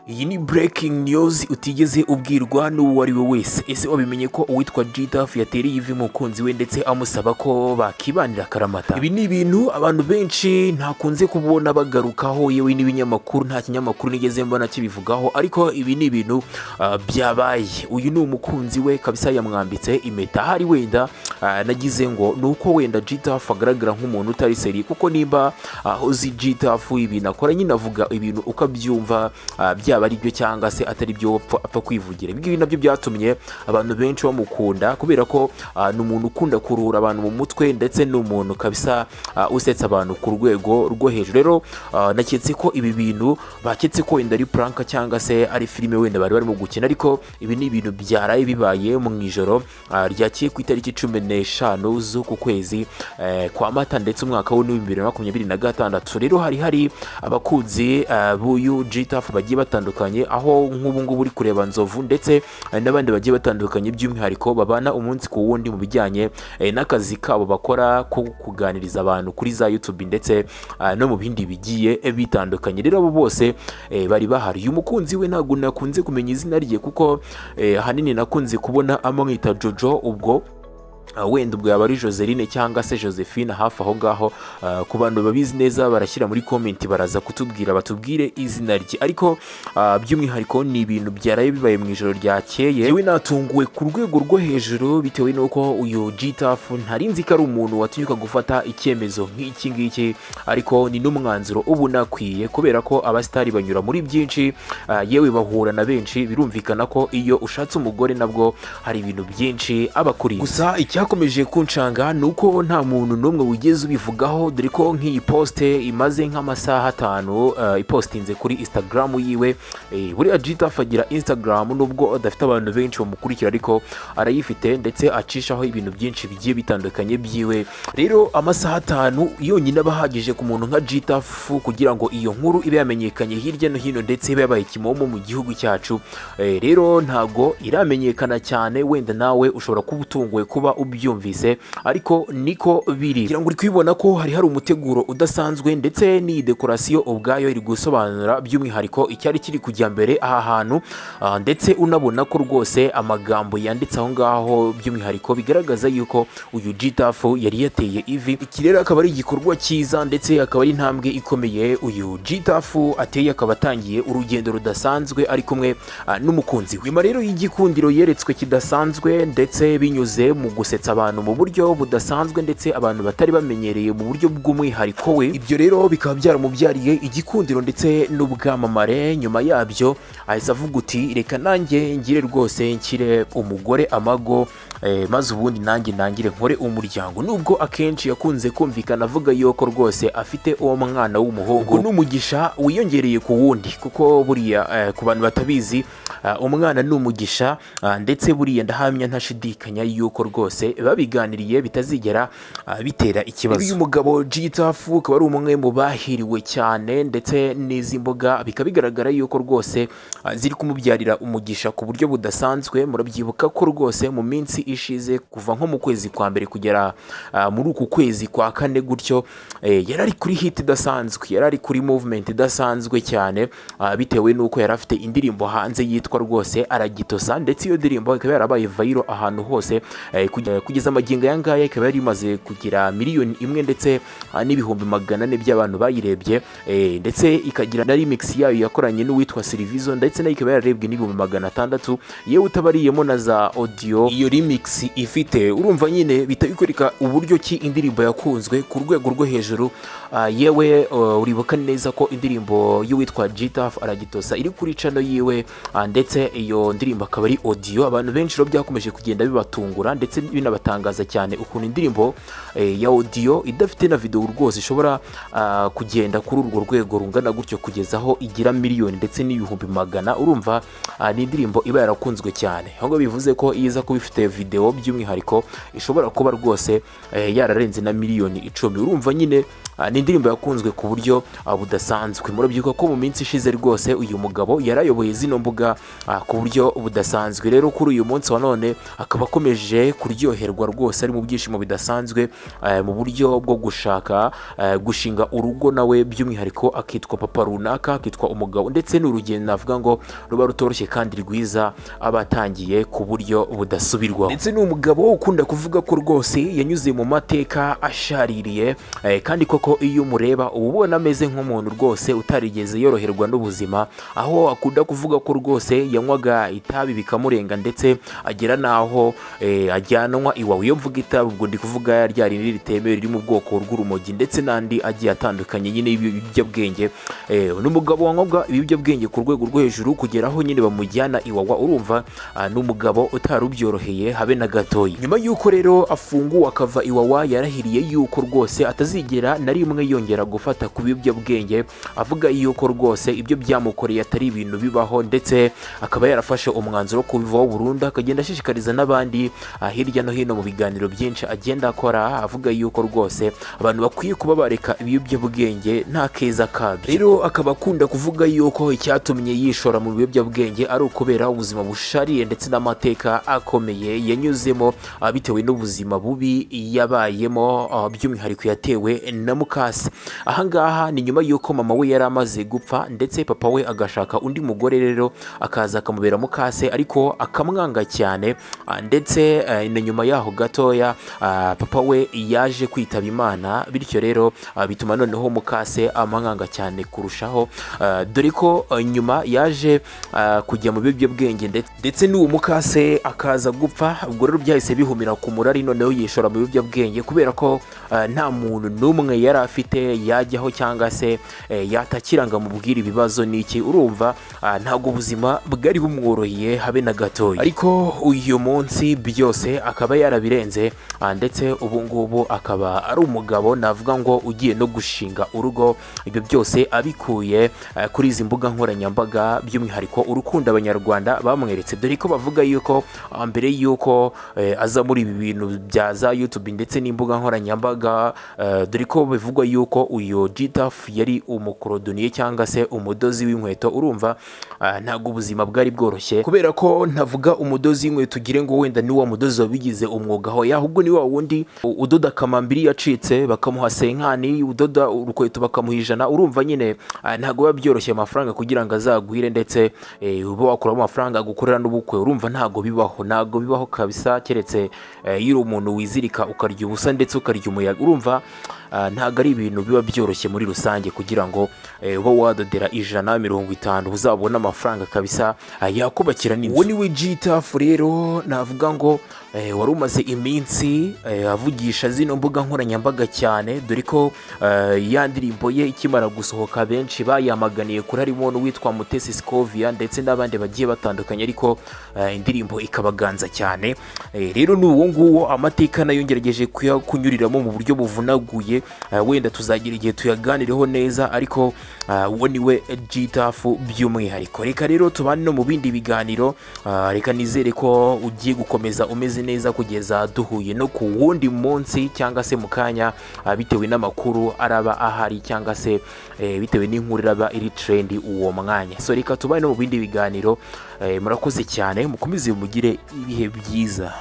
Iyi ni breaking news utigeze ubwirwa n'uwo ari we wese. Ese wabimenye ko uwitwa G taff yatereye ivi umukunziwe ndetse amusaba ko bakibanira akaramata? Ibi ni ibintu abantu benshi ntakunze kubona bagarukaho, yewe n'ibinyamakuru nta kinyamakuru nigeze mbona kibivugaho, ariko ibi ni ibintu byabaye. Uyu ni umukunziwe kabisa, yamwambitse impeta. Hari wenda nagize ngo nuko wenda G taff agaragara nk'umuntu utari seri, kuko nimba uzi G taff ibintu akora nyine avuga ibintu ukabyumva byaba ari byo cyangwa se atari byo apfa kwivugira. Ibi nabyo byatumye abantu benshi bamukunda, kubera ko ni umuntu ukunda kuruhura abantu mu mutwe, ndetse ni umuntu kabisa usetsa abantu ku rwego rwo hejuru. Rero naketse ko ibi bintu baketse ko wenda ari prank cyangwa se ari filime wenda bari barimo gukina, ariko ibi ni ibintu byaraye bibaye mu ijoro ryakiye ku itariki 15 z'uku kwezi kwa Mata ndetse umwaka wa 2026. Rero hari abakunzi b'uyu G taff bagiye batandukanye, aho nk'ubu ngubu uri kureba Nzovu ndetse n'abandi bagiye batandukanye, by'umwihariko babana umunsi ku wundi mu bijyanye n'akazi kabo bakora ko kuganiriza abantu kuri za YouTube ndetse no mu bindi bigiye bitandukanye. Rero abo bose bari bahari. Uyu mukunzi we ntabwo nakunze kumenya izina rye, kuko hanini nakunze kubona amwita Jojo, ubwo wenda ubwo yaba ari Joseline cyangwa se Josephine hafi aho ngaho. Ku bantu babizi neza barashyira muri comment baraza kutubwira, batubwire izina rye, ariko by'umwihariko ni ibintu byaraye bibaye mu ijoro ryakeye. Yewe natunguwe ku rwego rwo hejuru, bitewe n'uko uyu G taff ntari nzi ko ari umuntu watinyuka gufata icyemezo nk'iki ngiki, ariko ni n'umwanzuro ubu nakwiye, kubera ko abasitari banyura muri byinshi, yewe bahura na benshi. Birumvikana ko iyo ushatse umugore nabwo hari ibintu byinshi abakuriye. Gusa icyakomeje kunshanga nuko nta muntu n'umwe wigeze ubivugaho, dore ko nk'iyi poste imaze nk'amasaha 5 ipostinze kuri Instagram yiwe. Buriya G taff agira Instagram nubwo adafite abantu benshi bamukurikira, ariko arayifite ndetse acishaho ibintu byinshi bigiye bitandukanye byiwe. Rero amasaha 5 yonyine abahagije ku muntu nka G taff kugira ngo iyo nkuru ibe yamenyekanye hirya no hino ndetse ibe yabaye kimomo mu gihugu cyacu. Rero ntago iramenyekana cyane, wenda nawe ushobora kuba utunguwe kuba ubyumvise, ariko niko biri. Kugira ngo uri kwibona ko hari umuteguro udasanzwe, ndetse n'iyi dekorasiyo ubwayo iri gusobanura by'umwihariko icyari kiri kujya mbere aha hantu, ndetse unabona ko rwose amagambo yanditse aho ngaho by'umwihariko bigaragaza yuko uyu G taff yari yateye ivi. Iki rero akaba ari igikorwa cyiza, ndetse akaba ari intambwe ikomeye uyu G taff ateye, akaba atangiye urugendo rudasanzwe ari kumwe n'umukunzi we. Nyuma rero y'igikundiro yeretswe kidasanzwe, ndetse binyuze mu gusetsa abantu mu buryo budasanzwe, ndetse abantu batari bamenyereye mu buryo bw'umwihariko we, ibyo rero bikaba byaramubyariye igikundiro ndetse n'ubwamamare. Nyuma yabyo ahise avuga uti reka nanjye ngire rwose nshyire umugore amago, maze ubundi nanjye nangire nkore umuryango. Nubwo akenshi yakunze kumvikana avuga yuko rwose afite uwo mwana w'umuhungu, n'umugisha wiyongereye ku wundi, kuko buriya ku bantu batabizi umwana ni umugisha, ndetse buriya ndahamya ntashidikanya yuko rwose babiganiriye bitazigera bitera ikibazo. Uyu mugabo G taff akaba ari umwe mu bahiriwe cyane, ndetse n'izi mboga bikaba bigaragara yuko rwose ziri kumubyarira umugisha ku buryo budasanzwe. Murabyibuka ko rwose mu minsi ishize, kuva nko mu kwezi kwa mbere kugera muri uku kwezi kwa 4 gutyo, yarari kuri hit idasanzwe, yarari kuri movement idasanzwe cyane, bitewe n'uko yari afite indirimbo hanze yitwa rwose aragitosa, ndetse iyo ndirimbo ikaba yarabaye viral ahantu hose. Kugeza amagingo aya ngaya ikaba yari imaze kugira 1 miliyoni ndetse n'ibihumbi 400 by'abantu bayirebye, ndetse ikagira na remix yayo yakoranye n'uwitwa Silvizo, ndetse nayo ikaba yararebwe n'ibihumbi 600, yewe utabariyemo na za audio iyo remix ifite. Urumva nyine bitabikwereka uburyo ki indirimbo yakunzwe ku rwego rwo hejuru. Yewe uribuka neza ko indirimbo y'uwitwa G taff aragitosa iri kuri channel yiwe, ndetse iyo ndirimbo akaba ari audio. Abantu benshi rero byakomeje kugenda bibatungura ndetse binabatangaza cyane ukuntu indirimbo ya audio idafite na video rwose ishobora kugenda kuri urwo rwego rungana gutyo kugeza aho igira miliyoni ndetse n'ibihumbi 100. Urumva ni indirimbo iba yarakunzwe cyane, ahubwo bivuze ko iza kuba ifite video by'umwihariko ishobora kuba rwose yararenze na miliyoni 10. Urumva nyine ni indirimbo yakunzwe ku buryo budasanzwe. Murabyibuka ko mu minsi ishize rwose uyu mugabo yarayoboye zino mbuga ku buryo budasanzwe. Rero kuri uyu munsi wa none akaba akomeje kuryoherwa rwose, ari mu byishimo bidasanzwe mu buryo bwo gushaka gushinga urugo nawe, by'umwihariko akitwa papa runaka, akitwa umugabo, ndetse n'urugendo navuga ngo ruba rutoroshye kandi rwiza abatangiye ku buryo budasubirwaho. Ndetse n'umugabo ukunda kuvuga ko rwose yanyuze mu mateka ashaririye, kandi koko iyo umureba uba ubona ameze nk'umuntu rwose utarigeze yoroherwa n'ubuzima, aho akunda kuvuga ko rwose yanywaga itabi bikamurenga ndetse agera naho ajyanwa iwawe. Iyo mvuga itabi ubwo ndi kuvuga rya rindi ritemewe riri mu bwoko bw'urumogi ndetse n'andi agiye atandukanye nyine y'ibiyobyabwenge. N'umugabo wanywaga ibiyobyabwenge ku rwego rwo hejuru kugera aho nyine bamujyana iwawa. Urumva n'umugabo utarubyoroheye habe na gatoya. Nyuma y'uko rero afunguwe akava iwawa, yarahiriye yuko rwose atazigera na rimwe yongera gufata ku biyobyabwenge, avuga yuko rwose ibyo byamukoreye atari ibintu bibaho, ndetse akaba yarafashe umwanzuro wo kubivaho burundu, akagenda ashishikariza n'abandi hirya no hino mu biganiro byinshi agenda akora, avuga yuko rwose abantu bakwiye kuba bareka ibiyobyabwenge nta keza kabyo. Rero akaba akunda kuvuga yuko icyatumye yishora mu biyobyabwenge ari ukubera ubuzima bushariye ndetse n'amateka akomeye yanyuzemo bitewe n'ubuzima bubi yabayemo, by'umwihariko yatewe na mukase. Ahangaha ni nyuma y'uko mama we yari amaze gupfa ndetse papa we agashaka undi mugore, rero akaza akamubera mukase ariko akamwanga cyane, ndetse na nyuma yaho gatoya papa we yaje kwitaba Imana, bityo rero bituma noneho mukase amwanga cyane kurushaho, dore ko nyuma yaje kujya mu biyobyabwenge ndetse n'uwo mukase akaza gupfa. Ubwo rero byahise bihumira ku murari, noneho yishora mu biyobyabwenge kubera ko nta muntu n'umwe yari afite yajyaho cyangwa se yatakira ngo amubwire ibibazo n'iki. Urumva ntabwo ubuzima bwari bumworoheye habe na gatoya, ariko uyu munsi byose akaba yarabirenze, ndetse ubu ngubu akaba ari umugabo navuga ngo ugiye no gushinga urugo. Ibyo byose abikuye kuri izi mbuga nkoranyambaga, by'umwihariko urukundo abanyarwanda bamweretse, dore ko bavuga yuko mbere yuko aza muri ibi bintu bya za YouTube ndetse n'imbuga nkoranyambaga, dore ko bivugwa yuko uyu G-Taff yari umukorodoniye cyangwa se umudozi w'inkweto. Urumva ntabwo ubuzima bwari bworoshye, kubera ko ntavuga umudozi w'inkweto ugire ngo wenda ni wa mudozi wabigize umwuga, aho ahubwo ni wa wundi udoda kamambiri yacitse bakamuha senkani, udoda urukweto bakamuha ijana. Urumva nyine ntabwo biba byoroshye amafaranga kugira ngo azagwire, ndetse uba wakuramo amafaranga gukorera n'ubukwe. Urumva ntabwo bibaho kabisa, keretse iyo uri umuntu wizirika ukarya ubusa ndetse ukarya umuyaga. Urumva ntabwo ari ibintu biba byoroshye muri rusange kugira ngo uba wadodera 150 uzabona amafaranga kabisa yakubakira n'inzu. Uwo niwe G-Taff rero navuga ngo wari umaze iminsi avugisha zino mbuga nkoranyambaga cyane, dore ko ya ndirimbo ye ikimara gusohoka benshi bayamaganiye kuri, harimo n'uwitwa Mutesi Scovia ndetse n'abandi bagiye batandukanye, ariko indirimbo ikabaganza cyane. Rero n'uwo nguwo amateka nayo ngerageje kunyuriramo mu buryo buvunaguye, wenda tuzagira igihe tuyaganireho neza, ariko uwo niwe G-Taff by'umwihariko. Reka rero tubane no mu bindi biganiro, reka nizere ko ugiye gukomeza umeze neza kugeza duhuye no ku wundi munsi cyangwa se mu kanya, bitewe n'amakuru araba ahari cyangwa se bitewe n'inkuru iraba iri trend uwo mwanya. So reka tubane no mu bindi biganiro, murakoze cyane, mukomeze mugire ibihe byiza.